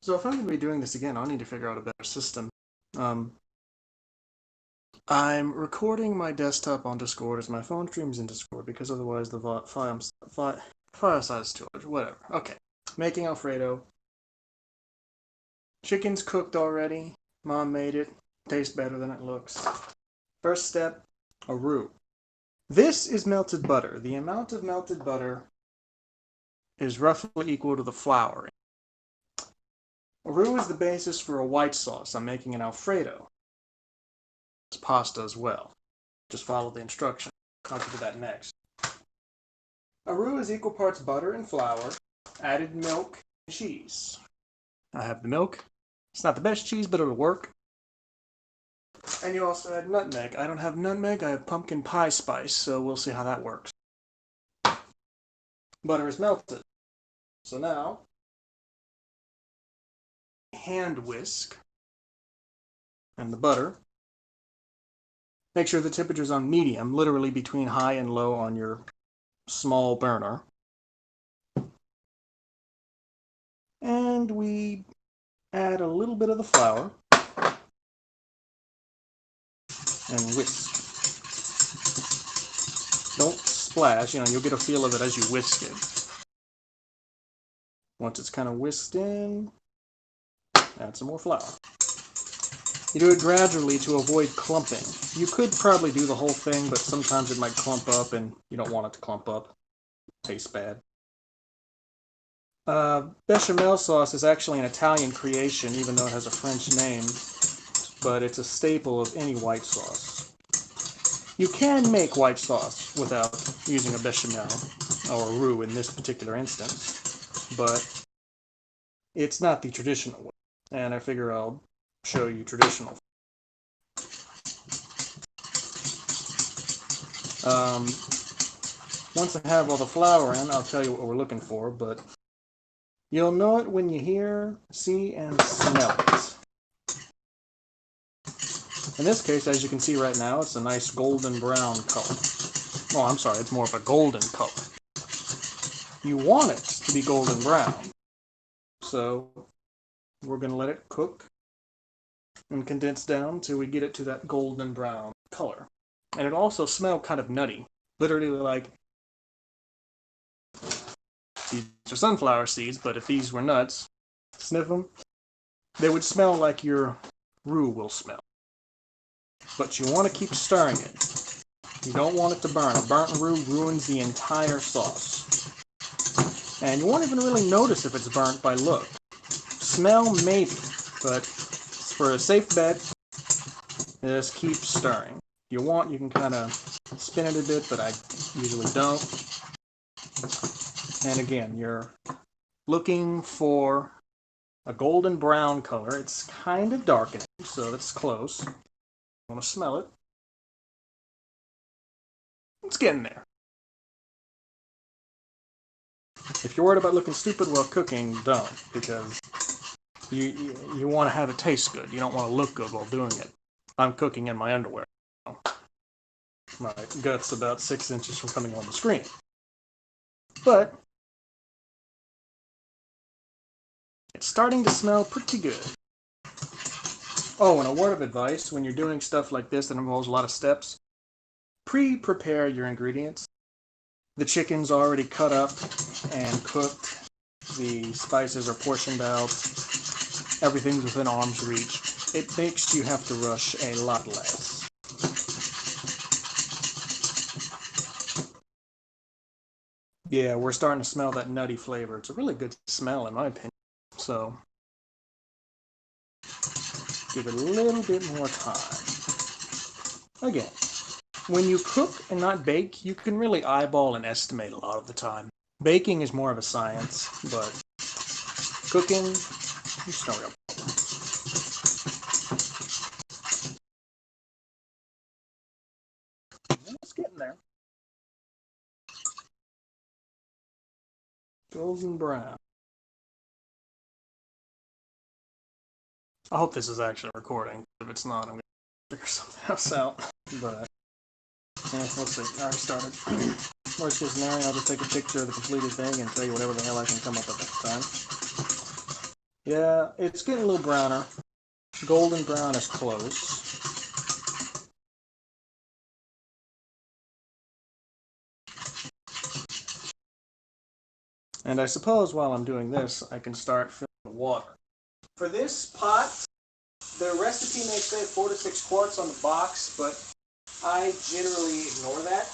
So if I'm going to be doing this again, I'll need to figure out a better system. Um, I'm recording my desktop on Discord as my phone streams in Discord because otherwise the file size is too large. Whatever. Okay. Making Alfredo. Chicken's cooked already. Mom made it. Tastes better than it looks. First step, a roux. This is melted butter. The amount of melted butter is roughly equal to the flour. A roux is the basis for a white sauce. I'm making an Alfredo. It's pasta as well. Just follow the instructions. I'll get to that next. A roux is equal parts butter and flour, added milk, and cheese. I have the milk. It's not the best cheese, but it'll work. And you also add nutmeg. I don't have nutmeg, I have pumpkin pie spice, so we'll see how that works. Butter is melted. So now, hand whisk, and the butter. Make sure the temperature's on medium, literally between high and low on your small burner. And we add a little bit of the flour and whisk. Don't splash, you'll get a feel of it as you whisk it. Once it's kind of whisked in, add some more flour. You do it gradually to avoid clumping. You could probably do the whole thing, but sometimes it might clump up and you don't want it to clump up. It tastes bad. Bechamel sauce is actually an Italian creation, even though it has a French name, but it's a staple of any white sauce. You can make white sauce without using a bechamel, or a roux in this particular instance, but it's not the traditional way, and I figure I'll show you traditional. Once I have all the flour in, I'll tell you what we're looking for, but you'll know it when you hear, see, and smell it. In this case, as you can see right now, it's a nice golden brown color. Oh, I'm sorry, it's more of a golden color. You want it to be golden brown, so we're going to let it cook and condense down till we get it to that golden brown color. And it also smelled kind of nutty. Literally like, these are sunflower seeds, but if these were nuts, sniff them, they would smell like your roux will smell. But you want to keep stirring it. You don't want it to burn. A burnt roux ruins the entire sauce. And you won't even really notice if it's burnt by look. Smell, maybe, but for a safe bet, just keep stirring. If you want, you can kind of spin it a bit, but I usually don't. And again, you're looking for a golden brown color. It's kind of darkening, so that's close. You want to smell it. It's getting there. If you're worried about looking stupid while cooking, don't, because you want to have it taste good. You don't want to look good while doing it. I'm cooking in my underwear. My gut's about 6 inches from coming on the screen. But it's starting to smell pretty good. Oh, and a word of advice, when you're doing stuff like this that involves a lot of steps, pre-prepare your ingredients. The chicken's already cut up and cooked. The spices are portioned out. Everything's within arm's reach. It makes you have to rush a lot less. Yeah, we're starting to smell that nutty flavor. It's a really good smell in my opinion. So, give it a little bit more time. Again, when you cook and not bake, you can really eyeball and estimate a lot of the time. Baking is more of a science, but cooking, it's no real problem. It's getting there. Golden brown. I hope this is actually recording. If it's not, I'm going to figure something else out. But, yeah, we'll see. I already started. Worst case scenario, I'll just take a picture of the completed thing and tell you whatever the hell I can come up with at the time. Yeah, it's getting a little browner. Golden brown is close. And I suppose while I'm doing this, I can start filling the water. For this pot, the recipe may say 4 to 6 quarts on the box, but I generally ignore that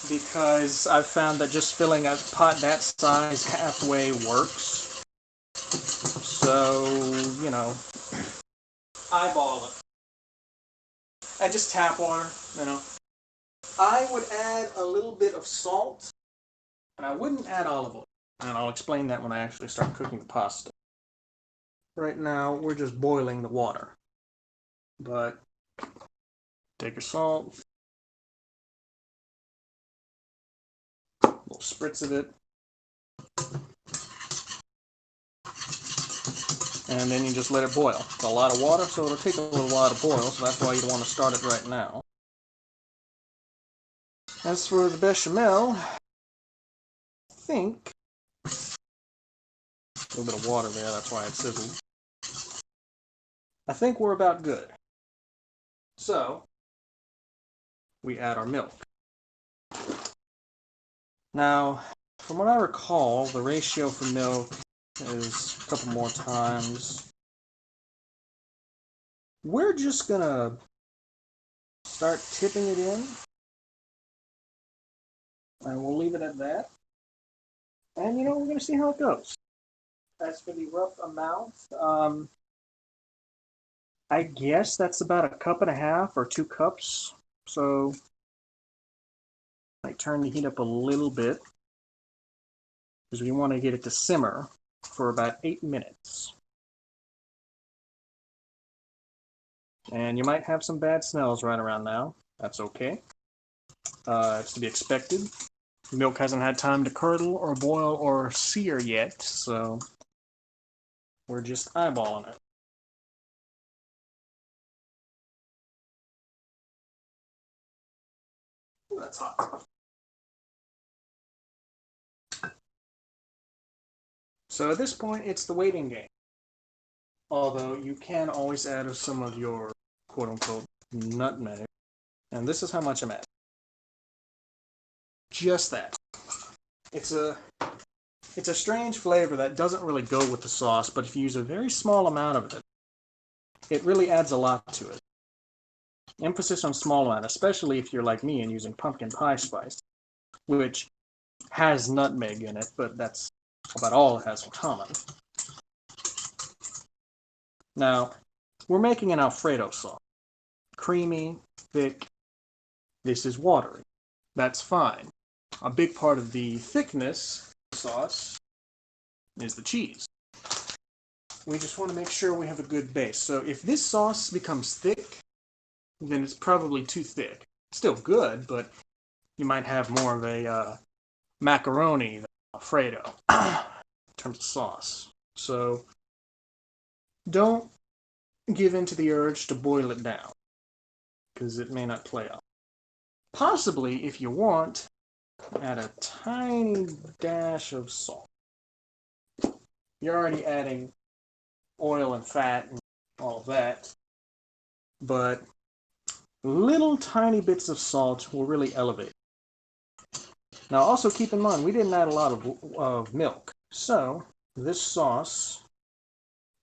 because I've found that just filling a pot that size halfway works. So, you know, eyeball it. And just tap water, you know. I would add a little bit of salt, and I wouldn't add olive oil. And I'll explain that when I actually start cooking the pasta. Right now, we're just boiling the water. But take your salt, a little spritz of it, and then you just let it boil. It's a lot of water, so it'll take a little while to boil, so that's why you want to start it right now. As for the bechamel, I think a little bit of water there, that's why it sizzled. I think we're about good. So, we add our milk. Now, from what I recall, the ratio for milk is a couple more times. We're just gonna start tipping it in, and we'll leave it at that. And we're gonna see how it goes. As for the rough amount, I guess that's about a cup and a half or 2 cups. So I turn the heat up a little bit because we want to get it to simmer for about 8 minutes. And you might have some bad smells right around now. That's okay. It's to be expected. The milk hasn't had time to curdle or boil or sear yet, so we're just eyeballing it. Ooh, that's hot. So at this point, it's the waiting game. Although you can always add some of your quote-unquote nutmeg. And this is how much I'm adding. Just that. It's a strange flavor that doesn't really go with the sauce, but if you use a very small amount of it, it really adds a lot to it. Emphasis on small amount, especially if you're like me and using pumpkin pie spice, which has nutmeg in it, but that's about all it has in common. Now, we're making an Alfredo sauce. Creamy, thick. This is watery. That's fine. A big part of the thickness of the sauce is the cheese. We just want to make sure we have a good base. So if this sauce becomes thick, then it's probably too thick. Still good, but you might have more of a macaroni than Alfredo in terms of sauce. So don't give in to the urge to boil it down, because it may not play out. Possibly, if you want, add a tiny dash of salt. You're already adding oil and fat and all of that, but little tiny bits of salt will really elevate. Now also keep in mind, we didn't add a lot of milk, so this sauce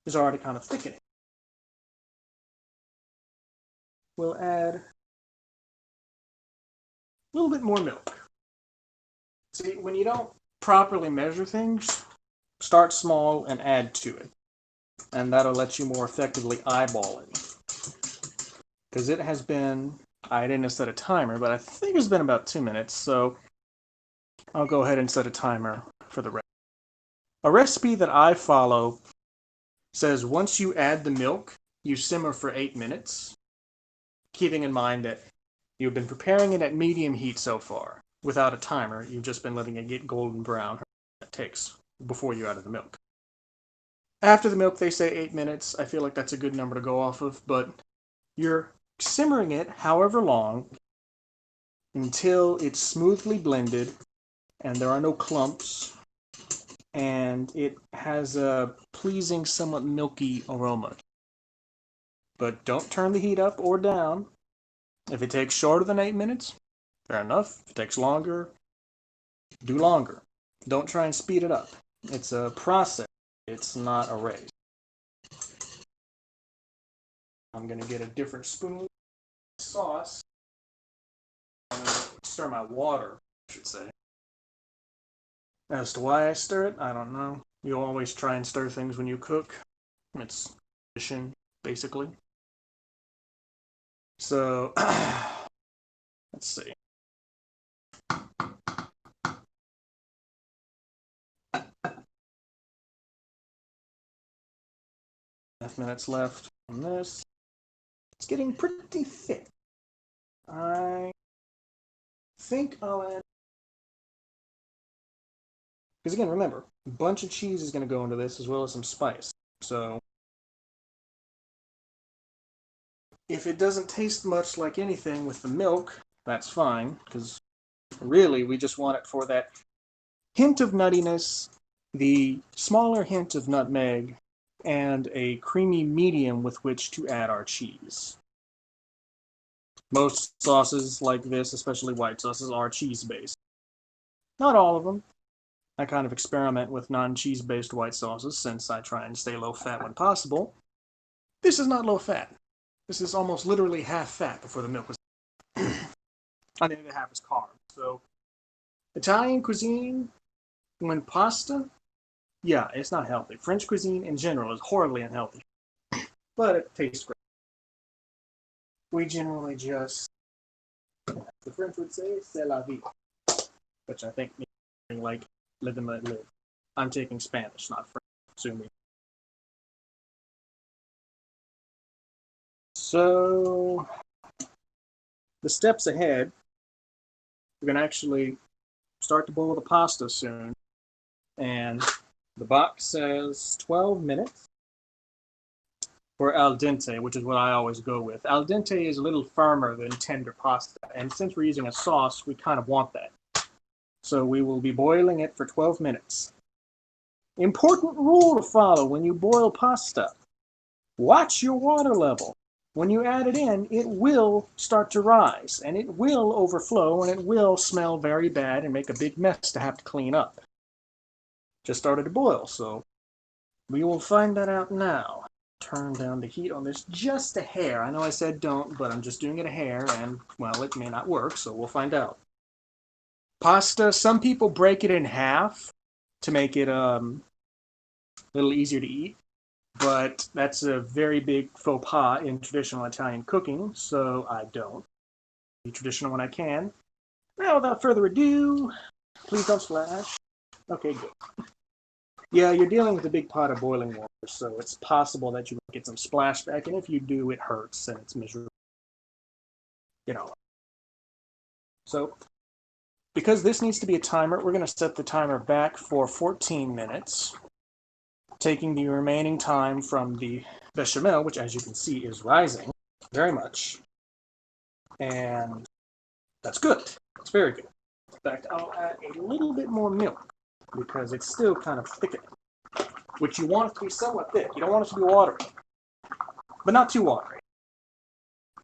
is already kind of thickening. We'll add a little bit more milk. See, when you don't properly measure things, start small and add to it. And that'll let you more effectively eyeball it. Because it has been, I didn't set a timer, but I think it's been about 2 minutes, so I'll go ahead and set a timer for the rest. A recipe that I follow says once you add the milk, you simmer for 8 minutes, keeping in mind that you've been preparing it at medium heat so far. Without a timer, you've just been letting it get golden brown. It takes before you add the milk. After the milk, they say 8 minutes. I feel like that's a good number to go off of, but you're simmering it however long until it's smoothly blended and there are no clumps and it has a pleasing, somewhat milky aroma. But don't turn the heat up or down. If it takes shorter than 8 minutes, fair enough. If it takes longer, do longer. Don't try and speed it up. It's a process. It's not a race. I'm going to get a different spoon sauce. I'm going to stir my water, I should say. As to why I stir it, I don't know. You always try and stir things when you cook. It's tradition, basically. So, let's see. 5 minutes left on this. It's getting pretty thick. I think I'll add... Because again, remember, a bunch of cheese is going to go into this as well as some spice. So, if it doesn't taste much like anything with the milk, that's fine, because really we just want it for that hint of nuttiness, the smaller hint of nutmeg, and a creamy medium with which to add our cheese. Most sauces like this, especially white sauces, are cheese-based. Not all of them. I kind of experiment with non-cheese-based white sauces since I try and stay low-fat when possible. This is not low-fat. This is almost literally half-fat before the milk was... I think the half is carbs. So, Italian cuisine, when pasta, yeah, it's not healthy. French cuisine in general is horribly unhealthy. But it tastes great. We generally just, the French would say, c'est la vie. Which I think means like, live and let live. I'm taking Spanish, not French, sue me. So, the steps ahead, we're going to actually start to boil the pasta soon. And the box says 12 minutes for al dente, which is what I always go with. Al dente is a little firmer than tender pasta, and since we're using a sauce, we kind of want that. So we will be boiling it for 12 minutes. Important rule to follow when you boil pasta. Watch your water level. When you add it in, it will start to rise, and it will overflow, and it will smell very bad and make a big mess to have to clean up. Just started to boil, so we will find that out now. Turn down the heat on this just a hair. I know I said don't, but I'm just doing it a hair, and, well, it may not work, so we'll find out. Pasta, some people break it in half to make it a little easier to eat, but that's a very big faux pas in traditional Italian cooking, so I don't. Be traditional when I can. Now, without further ado, please don't splash. Okay, good. Yeah, you're dealing with a big pot of boiling water, so it's possible that you might get some splashback, and if you do, it hurts and it's miserable. You know. So, because this needs to be a timer, we're going to set the timer back for 14 minutes, taking the remaining time from the bechamel, which as you can see is rising very much. And that's good. It's very good. In fact, I'll add a little bit more milk because it's still kind of thickening, which you want it to be somewhat thick. You don't want it to be watery, but not too watery.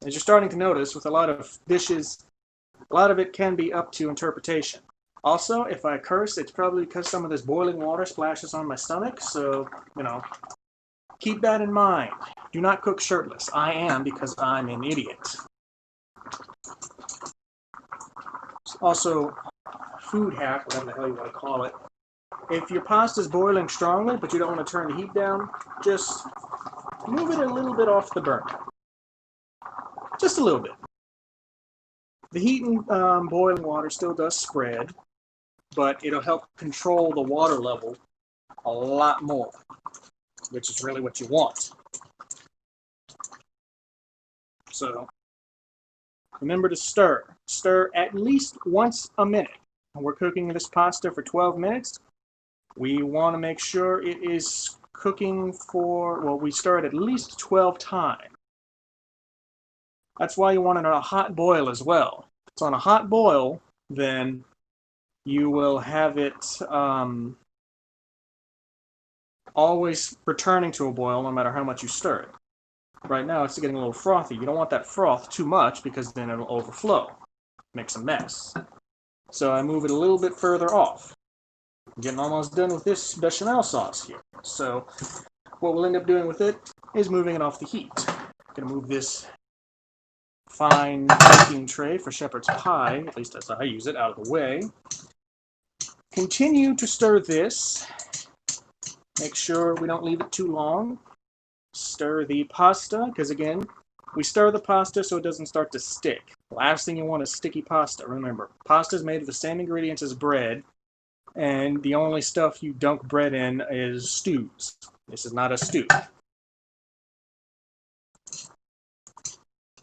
As you're starting to notice, with a lot of dishes, a lot of it can be up to interpretation. Also, if I curse, it's probably because some of this boiling water splashes on my stomach, so, you know, keep that in mind. Do not cook shirtless. I am because I'm an idiot. Also, food hack, whatever the hell you want to call it. If your pasta's boiling strongly, but you don't want to turn the heat down, just move it a little bit off the burner. Just a little bit. The heat in boiling water still does spread, but it'll help control the water level a lot more, which is really what you want. So, remember to stir. Stir at least once a minute. When we're cooking this pasta for 12 minutes, we want to make sure it is cooking for, well, we stir it at least 12 times. That's why you want it on a hot boil as well. If it's on a hot boil, then you will have it always returning to a boil no matter how much you stir it. Right now it's getting a little frothy. You don't want that froth too much because then it'll overflow. Makes a mess. So I move it a little bit further off. I'm getting almost done with this bechamel sauce here. So what we'll end up doing with it is moving it off the heat. I'm going to move this fine baking tray for shepherd's pie, at least as I use it, out of the way. Continue to stir this. Make sure we don't leave it too long. Stir the pasta, because again, we stir the pasta so it doesn't start to stick. Last thing you want is sticky pasta. Remember, pasta is made of the same ingredients as bread, and the only stuff you dunk bread in is stews. This is not a stew.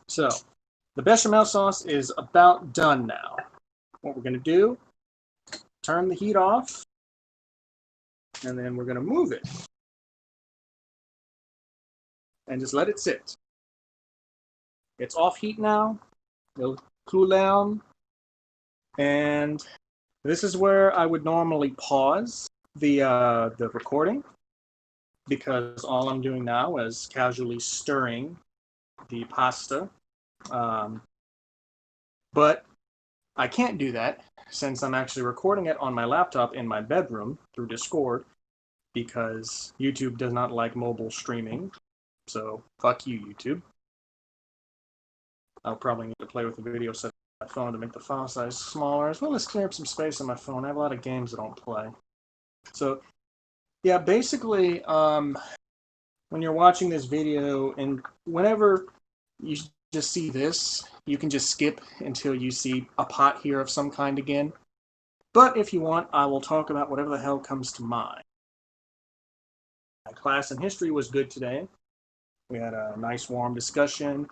So, the bechamel sauce is about done now. What we're going to do, turn the heat off, and then we're going to move it. And just let it sit. It's off heat now. It'll cool down. And this is where I would normally pause the recording, because all I'm doing now is casually stirring the pasta. But I can't do that since I'm actually recording it on my laptop in my bedroom through Discord, because YouTube does not like mobile streaming. So fuck you, YouTube. I'll probably need to play with the video set on my phone to make the file size smaller, as well as clear up some space on my phone. I have a lot of games that don't play. So yeah, basically, when you're watching this video, and whenever you just see this, you can just skip until you see a pot here of some kind again. But if you want, I will talk about whatever the hell comes to mind. My class in history was good today. We had a nice warm discussion,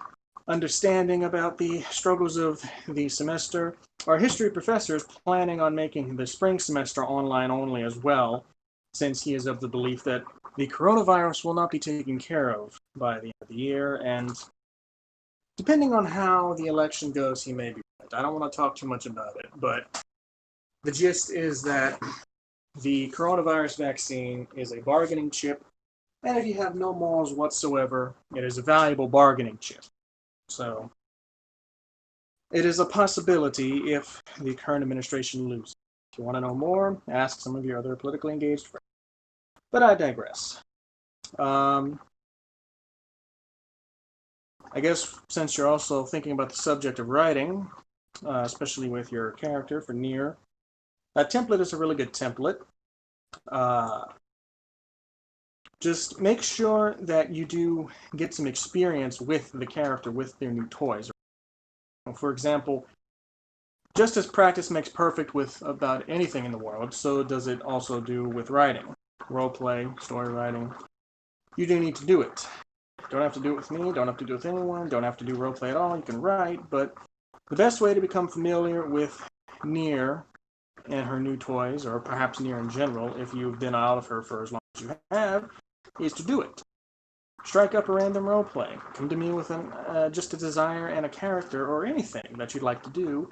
understanding about the struggles of the semester. Our history professor is planning on making the spring semester online only as well, since he is of the belief that the coronavirus will not be taken care of by the end of the year, and depending on how the election goes, he may be right. I don't want to talk too much about it, but the gist is that the coronavirus vaccine is a bargaining chip, and if you have no morals whatsoever, it is a valuable bargaining chip. So, it is a possibility if the current administration loses. If you want to know more, ask some of your other politically engaged friends. But I digress. I guess since you're also thinking about the subject of writing, especially with your character for Nier, that template is a really good template. Just make sure that you do get some experience with the character, with their new toys. For example, just as practice makes perfect with about anything in the world, so does it also do with writing. Roleplay, story writing. You do need to do it. Don't have to do it with me, don't have to do it with anyone, don't have to do roleplay at all, you can write, but the best way to become familiar with Nier and her new toys, or perhaps Nier in general, if you've been out of her for as long as you have, is to do it. Strike up a random roleplay. Come to me with just a desire and a character, or anything that you'd like to do.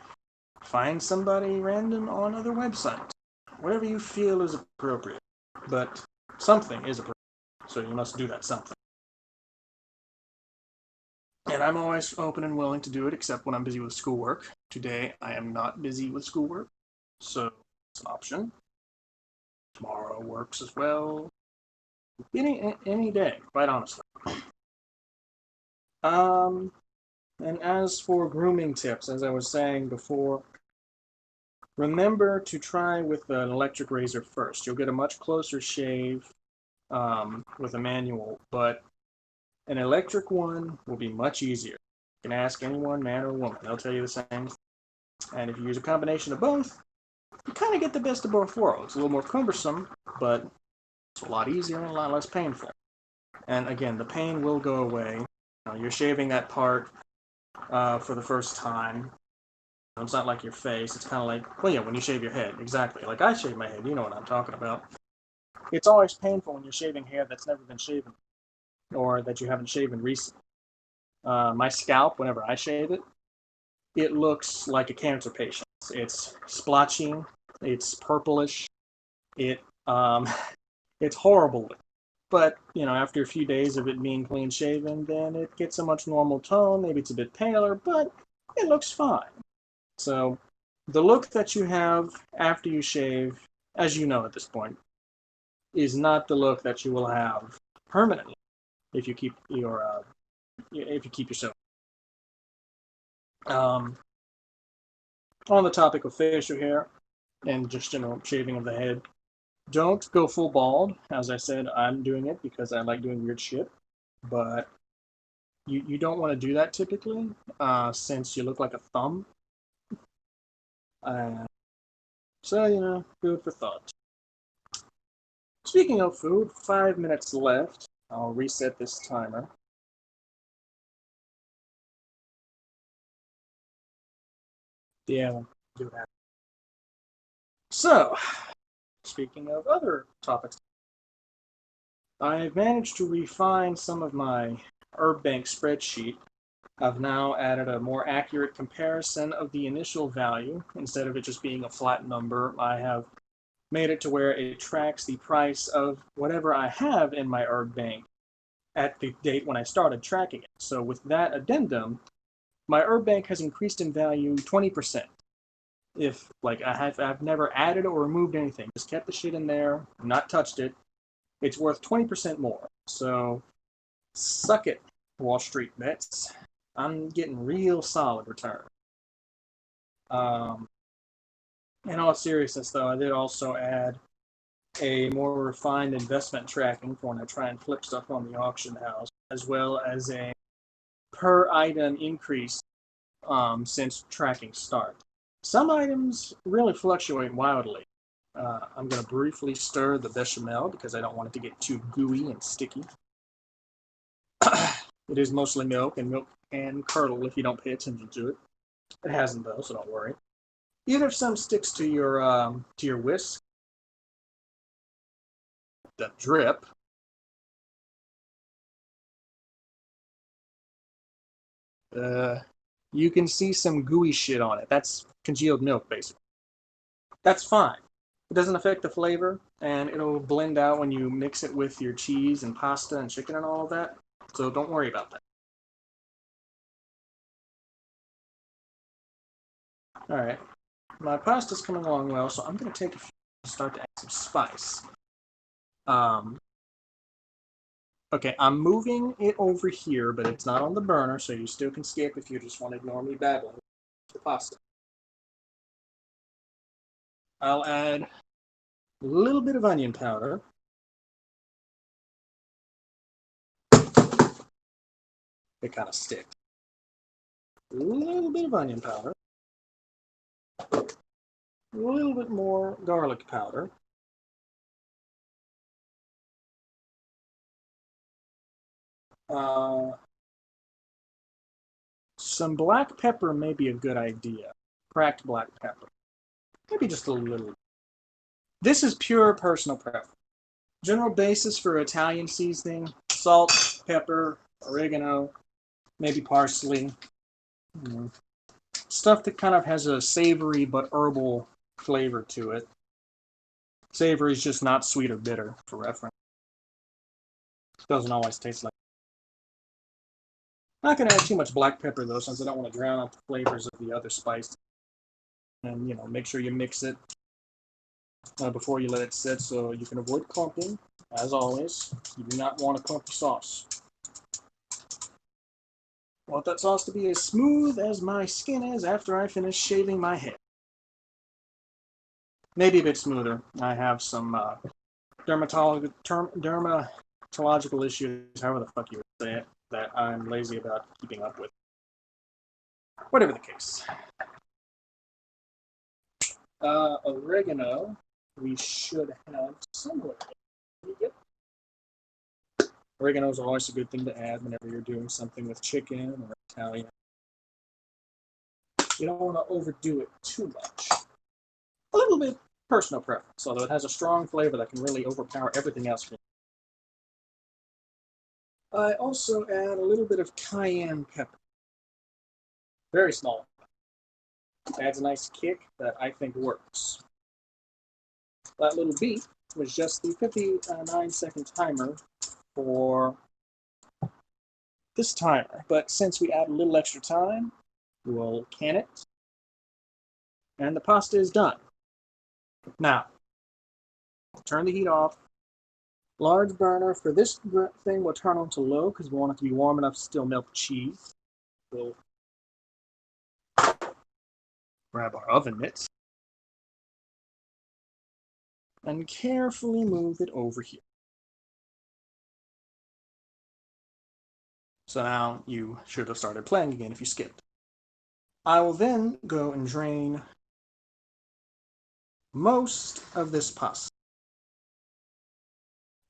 Find somebody random on other websites. Whatever you feel is appropriate. But something is appropriate, so you must do that something. And I'm always open and willing to do it, except when I'm busy with schoolwork. Today, I am not busy with schoolwork, so it's an option. Tomorrow works as well. Any day, quite honestly. And as for grooming tips, as I was saying before, remember to try with an electric razor first. You'll get a much closer shave with a manual, but an electric one will be much easier. You can ask anyone, man or woman, they'll tell you the same. And if you use a combination of both, you kind of get the best of both worlds. It's a little more cumbersome, but it's a lot easier and a lot less painful. And again, the pain will go away. You're shaving that part for the first time. It's not like your face. It's kind of like, well, yeah, when you shave your head. Exactly. Like I shave my head. You know what I'm talking about. It's always painful when you're shaving hair that's never been shaven, or that you haven't shaven recently. My scalp, whenever I shave it, it looks like a cancer patient. It's splotchy. It's purplish. It's horrible. But, you know, after a few days of it being clean shaven, then it gets a much normal tone. Maybe it's a bit paler, but it looks fine. So the look that you have after you shave, as you know at this point, is not the look that you will have permanently if you keep yourself. On the topic of facial hair and just general shaving of the head, don't go full bald. As I said, I'm doing it because I like doing weird shit, but you don't want to do that typically, since you look like a thumb. So, you know, food for thought. Speaking of food, 5 minutes left. I'll reset this timer. Yeah, do that. So, speaking of other topics, I've managed to refine some of my HerbBank spreadsheet. I've now added a more accurate comparison of the initial value. Instead of it just being a flat number, I have made it to where it tracks the price of whatever I have in my HerbBank at the date when I started tracking it. So with that addendum, my HerbBank has increased in value 20%. If, like, I've never added or removed anything, just kept the shit in there, not touched it, it's worth 20% more. So suck it, Wall Street bets. I'm getting real solid return. In all seriousness, though, I did also add a more refined investment tracking for when I try and flip stuff on the auction house, as well as a per item increase since tracking start. Some items really fluctuate wildly. I'm going to briefly stir the bechamel because I don't want it to get too gooey and sticky. It is mostly milk, and milk can curdle if you don't pay attention to it. It hasn't though, so don't worry. Even if some sticks to your whisk, the drip. You can see some gooey shit on it. That's congealed milk, basically. That's fine. It doesn't affect the flavor, and it'll blend out when you mix it with your cheese and pasta and chicken and all of that. So don't worry about that. All right. My pasta's coming along well, so I'm going to take a few and start to add some spice. Um, okay, I'm moving it over here, but it's not on the burner, so you still can skip if you just want to ignore me babbling the pasta. I'll add a little bit of onion powder. It kind of sticks. A little bit of onion powder. A little bit more garlic powder. Some black pepper may be a good idea. Cracked black pepper. Maybe just a little. This is pure personal preference. General basis for Italian seasoning: salt, pepper, oregano, maybe parsley. Stuff that kind of has a savory but herbal flavor to it. Savory is just not sweet or bitter, for reference. Doesn't always taste like. Not going to add too much black pepper, though, since I don't want to drown out the flavors of the other spice. And, you know, make sure you mix it before you let it sit so you can avoid clumping. As always, you do not want a clumpy sauce. I want that sauce to be as smooth as my skin is after I finish shaving my head. Maybe a bit smoother. I have some dermatological issues, however the fuck you would say it, that I'm lazy about keeping up with. Whatever the case. Oregano, we should have somewhat. Yep. Oregano is always a good thing to add whenever you're doing something with chicken or Italian. You don't want to overdo it too much. A little bit personal preference, although it has a strong flavor that can really overpower everything else. I also add a little bit of cayenne pepper. Very small. Adds a nice kick that I think works. That little beat was just the 59-second timer for this timer. But since we add a little extra time, we'll can it. And the pasta is done. Now, turn the heat off. Large burner for this thing will turn on to low because we want it to be warm enough to still melt the cheese. We'll grab our oven mitts and carefully move it over here. So now you should have started playing again if you skipped. I will then go and drain most of this pasta.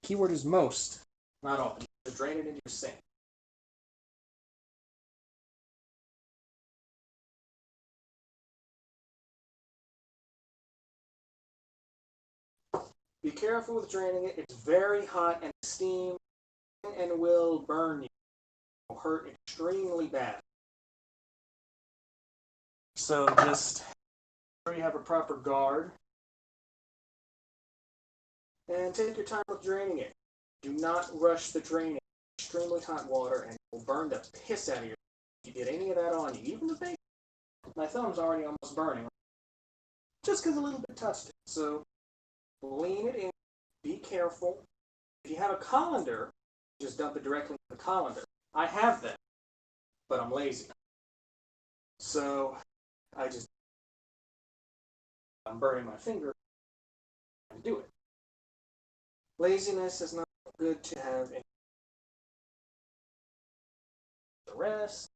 Keyword is most, not all. Drain it into your sink. Be careful with draining it. It's very hot and steam and will burn you. It will hurt extremely bad. So just make sure you have a proper guard. And take your time with draining it. Do not rush the draining. Extremely hot water and it will burn the piss out of you. If you get any of that on you, even the bacon. My thumb's already almost burning. Just because a little bit touched it. So lean it in. Be careful. If you have a colander, just dump it directly in the colander. I have that, but I'm lazy. So I'm burning my finger and do it. Laziness is not good to have in the rest.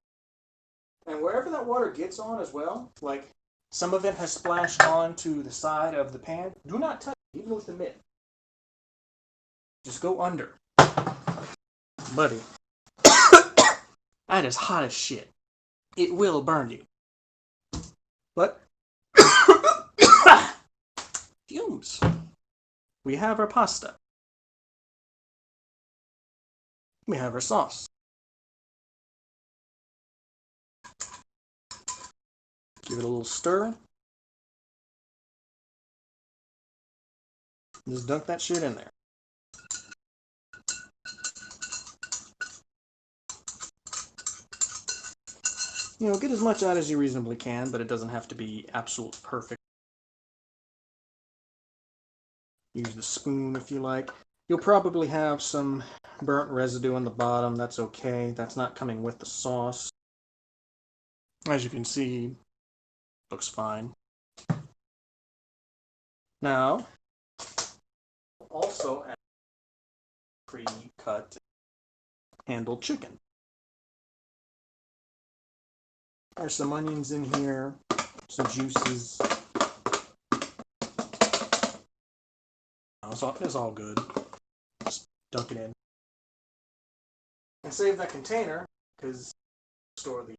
And wherever that water gets on as well, like some of it has splashed onto the side of the pan, do not touch it, even with the mitt. Just go under. Buddy, that is hot as shit. It will burn you. But fumes. We have our pasta. We have our sauce. Give it a little stir. Just dunk that shit in there. You know, get as much out as you reasonably can, but it doesn't have to be absolutely perfect. Use the spoon if you like. You'll probably have some burnt residue on the bottom. That's okay. That's not coming with the sauce. As you can see, looks fine. Now, also add pre-cut handled chicken. There's some onions in here, some juices. It's all good. Just dunk it in. And save that container, because store the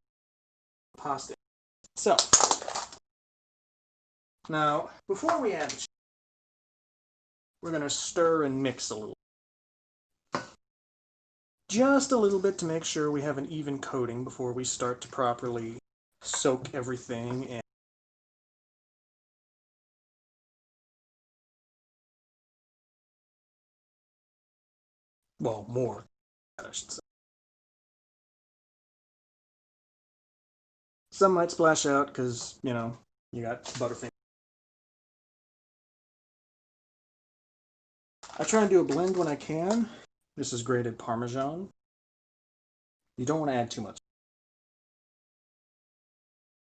pasta itself. Now, before we add the chicken, we're going to stir and mix a little. Just a little bit to make sure we have an even coating before we start to properly soak everything in. Well, more, I should say. Some might splash out because, you know, you got Butterfinger. I try and do a blend when I can. This is grated Parmesan. You don't want to add too much.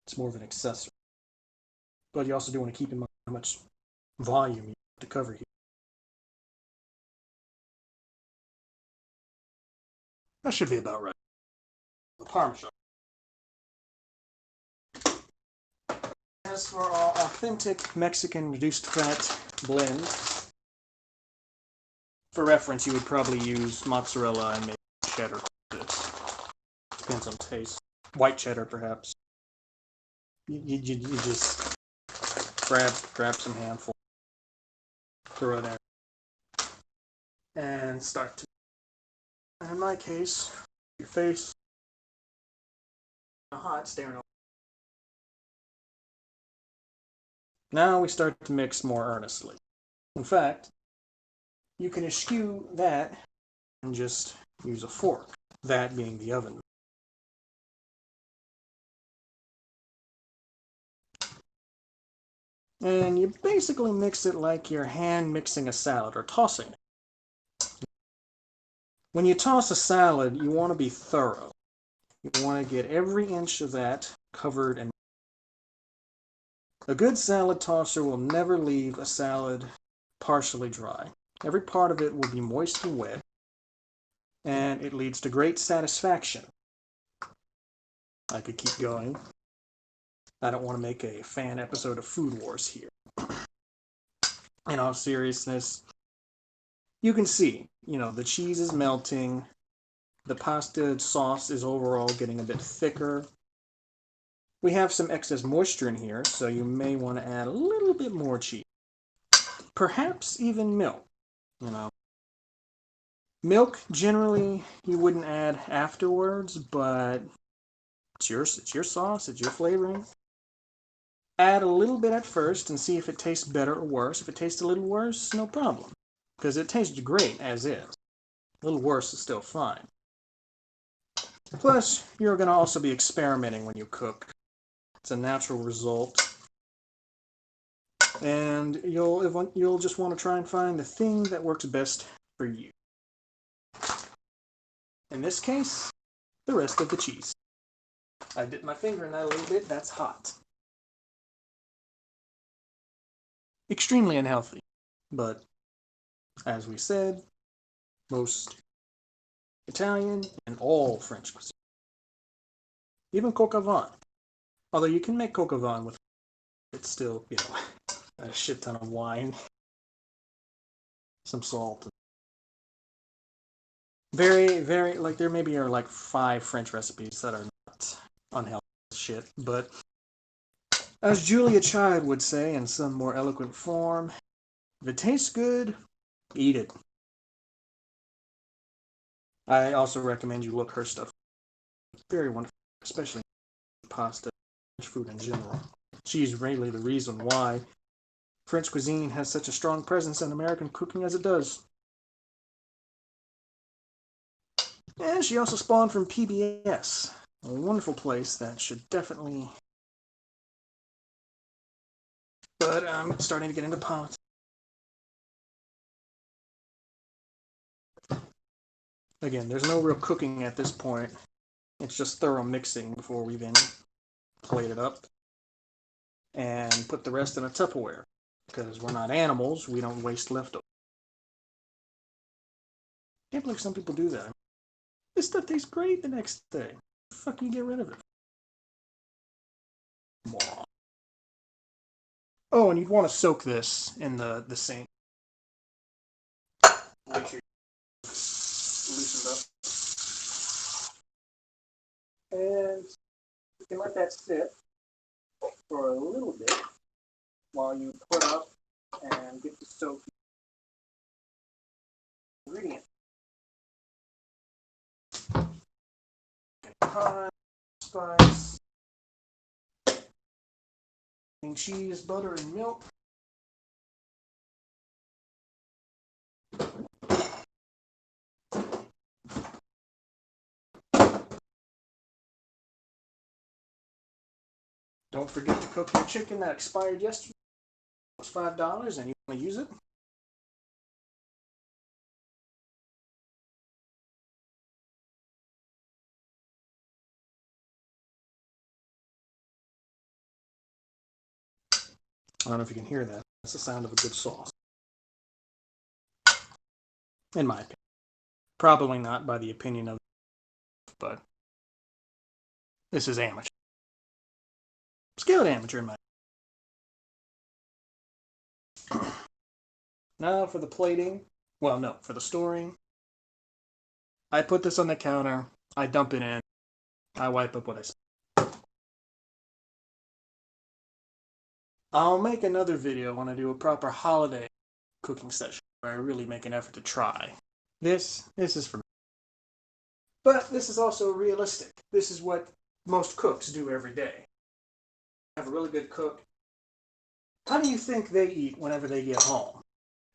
It's more of an accessory. But you also do want to keep in mind how much volume you have to cover here. That should be about right. The Parmesan. As for our authentic Mexican reduced fat blend, for reference, you would probably use mozzarella and maybe cheddar. Depends on taste. White cheddar, perhaps. You just grab some handful, throw it in, and start to. In my case, your face hot, staring. Now we start to mix more earnestly. In fact, you can eschew that just use a fork, that being the oven. And you basically mix it like you're hand mixing a salad or tossing it. When you toss a salad, you want to be thorough. You want to get every inch of that covered. And a good salad tosser will never leave a salad partially dry. Every part of it will be moist and wet, and it leads to great satisfaction. I could keep going. I don't want to make a fan episode of Food Wars here. In all seriousness, you can see, the cheese is melting, the pasta sauce is overall getting a bit thicker. We have some excess moisture in here, so you may want to add a little bit more cheese. Perhaps even milk, Milk, generally, you wouldn't add afterwards, but it's your sauce, it's your flavoring. Add a little bit at first and see if it tastes better or worse. If it tastes a little worse, no problem, because it tastes great as is. A little worse is still fine. Plus, you're going to also be experimenting when you cook. It's a natural result. And you'll just want to try and find the thing that works best for you. In this case, the rest of the cheese. I dipped my finger in that a little bit. That's hot. Extremely unhealthy. But, as we said, most Italian and all French cuisine. Even coq au vin. Although you can make coq au vin with, it's still, a shit ton of wine. Some salt. Very, very, there maybe are 5 French recipes that are not unhealthy shit, but as Julia Child would say in some more eloquent form, if it tastes good, eat it. I also recommend you look her stuff. It's very wonderful, especially pasta, French food in general. She's really the reason why French cuisine has such a strong presence in American cooking as it does. And she also spawned from PBS, a wonderful place that should definitely... But I'm starting to get into politics. Again, there's no real cooking at this point. It's just thorough mixing before we then plate it up and put the rest in a Tupperware. Because we're not animals, we don't waste leftovers. Can't believe some people do that. This stuff tastes great the next day. Fuck, you get rid of it. Oh, and you'd want to soak this in the sink. Make sure you loosen up. And you can let that sit for a little bit while you put up and get the soak ingredient. Thyme, spice, cheese, butter, and milk. Don't forget to cook your chicken that expired yesterday. It was $5 and you want to use it. I don't know if you can hear that. That's the sound of a good sauce. In my opinion. Probably not by the opinion of, but this is amateur. Skilled amateur in my opinion. Now for the plating. Well, no, for the storing. I put this on the counter. I dump it in. I wipe up what I spent. I'll make another video when I do a proper holiday cooking session where I really make an effort to try. This is for me. But this is also realistic. This is what most cooks do every day. Have a really good cook. How do you think they eat whenever they get home?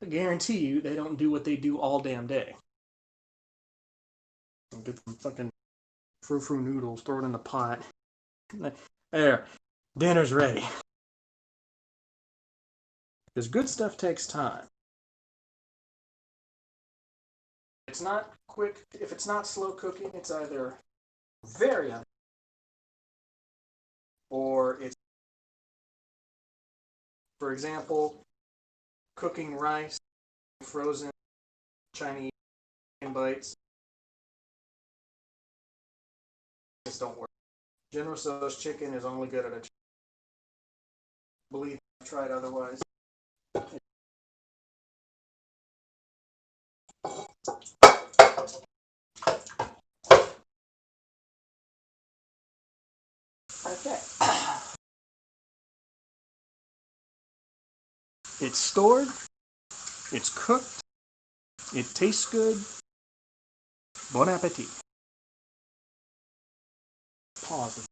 I guarantee you they don't do what they do all damn day. Get some fucking frou-frou noodles, throw it in the pot. There, dinner's ready. Because good stuff takes time. It's not quick. If it's not slow cooking, it's either very un or it's, for example, cooking rice, frozen Chinese bites. Just don't work. General Tso's chicken is only good at a. Believe I've tried otherwise. Okay. It's stored. It's cooked. It tastes good. Bon appetit. Pause.